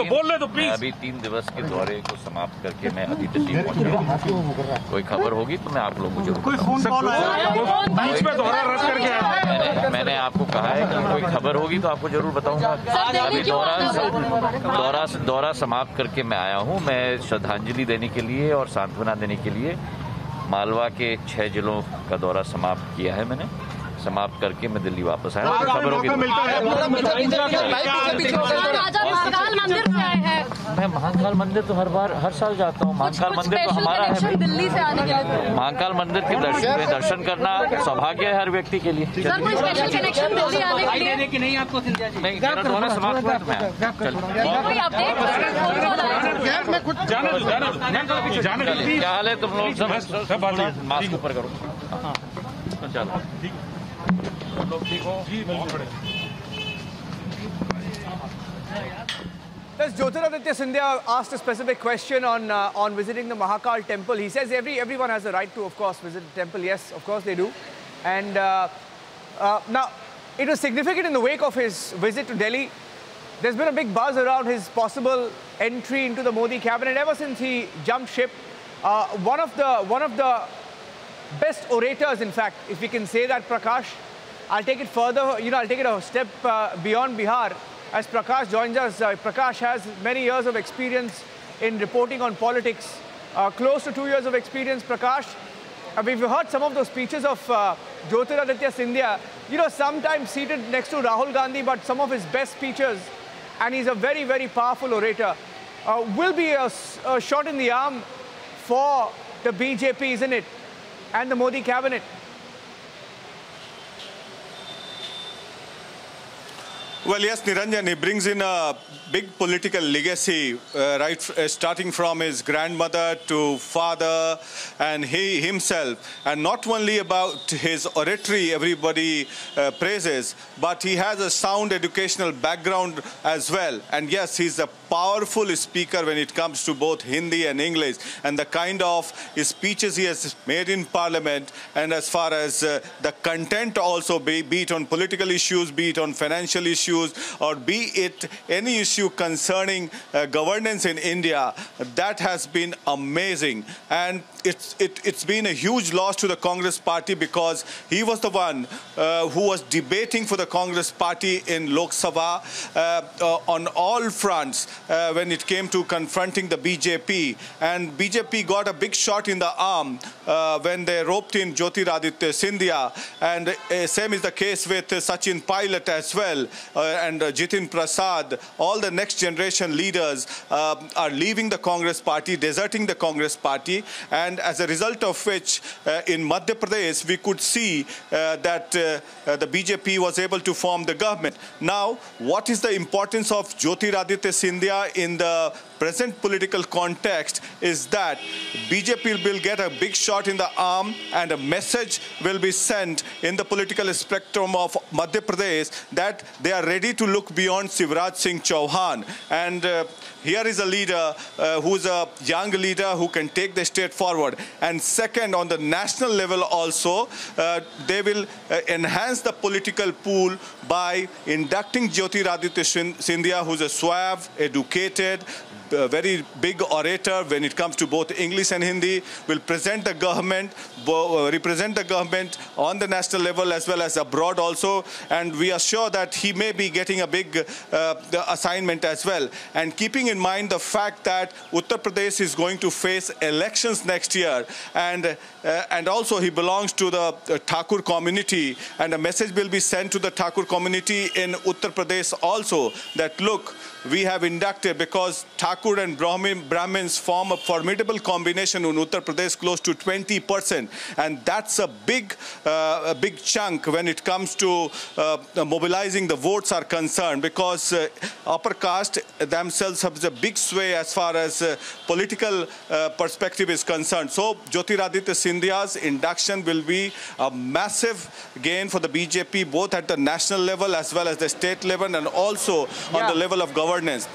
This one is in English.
बोल रहे तो प्लीज। अभी 3 दिवस के दौरे को समाप्त करके मैं अभी दिल्ली पहुंचा। कोई खबर होगी तो मैं आप लोगों को जरूर बताऊंगा। बीच में दौरा रद्द करके मैंने आपको कहा है कि कोई खबर होगी तो आपको जरूर बताऊंगा। अभी दौरा समाप्त करके मैं आया हूं। मैं श्रद्धांजलि देने के लिए और सांत्वना देने के लिए मालवा के 6 जिलों का दौरा समाप्त किया है। मैंने समाप्त करके मैं दिल्ली वापस आया। तो खबर होगी मैं महाकाल मंदिर तो हर साल जाता हूँ। महाकाल मंदिर तो हमारा है। दिल्ली से आने के लिए महाकाल मंदिर के दर्शन करना सौभाग्य है हर व्यक्ति के लिए। सर कोई स्पेशल कनेक्शन दिल्ली आने के लिए कि नहीं आपको नहीं, मेरा दौरा समाप्त हुआ कोई अपडेट क्या हाल है तुम लोग सब मास्क ऊपर करो। चलो ठीक हो। As Jyotiraditya Scindia asked a specific question on visiting the Mahakal temple. He says everyone has a right to, of course, visit the temple. Yes, of course they do. And now, it was significant in the wake of his visit to Delhi. There's been a big buzz around his possible entry into the Modi cabinet ever since he jumped ship. One of the best orators, in fact, if we can say that, Prakash. I'll take it further, I'll take it a step beyond Bihar. As Prakash joins us, Prakash has many years of experience in reporting on politics, close to 2 years of experience. Prakash, we've heard some of those speeches of Jyotiraditya Scindia, sometimes seated next to Rahul Gandhi, but some of his best speeches, and he's a very, very powerful orator, will be a shot in the arm for the BJP, isn't it, and the Modi cabinet. Well, yes, Niranjan, he brings in a big political legacy, starting from his grandmother to father and he himself. And not only about his oratory everybody praises, but he has a sound educational background as well. And yes, he's a powerful speaker when it comes to both Hindi and English. And the kind of speeches he has made in Parliament, and as far as the content also, be it on political issues, be it on financial issues, or be it any issue concerning governance in India, that has been amazing. And it's been a huge loss to the Congress party, because he was the one who was debating for the Congress party in Lok Sabha on all fronts when it came to confronting the BJP. And BJP got a big shot in the arm when they roped in Jyotiraditya Scindia. And same is the case with Sachin Pilot as well, and Jitin Prasad. All the next generation leaders are leaving the Congress party, deserting the Congress party, and as a result of which in Madhya Pradesh we could see that the BJP was able to form the government. Now, what is the importance of Jyotiraditya Scindia in the present political context is that BJP will get a big shot in the arm, and a message will be sent in the political spectrum of Madhya Pradesh that they are ready to look beyond Shivraj Singh Chauhan. And here is a leader who's a young leader who can take the state forward. And second, on the national level also, they will enhance the political pool by inducting Jyotiraditya Scindia, who's a suave, educated, very big orator when it comes to both English and Hindi, will present the government, represent the government on the national level as well as abroad also. And we are sure that he may be getting a big assignment as well. And keeping in mind the fact that Uttar Pradesh is going to face elections next year, and also he belongs to the Thakur community, and a message will be sent to the Thakur community in Uttar Pradesh also that, look, we have inducted, because Thakur and Brahmins form a formidable combination in Uttar Pradesh, close to 20%. And that's a big chunk when it comes to mobilizing the votes are concerned, because upper caste themselves have a big sway as far as political perspective is concerned. So Jyotiraditya Scindia's induction will be a massive gain for the BJP, both at the national level as well as the state level, and also on the level of governance.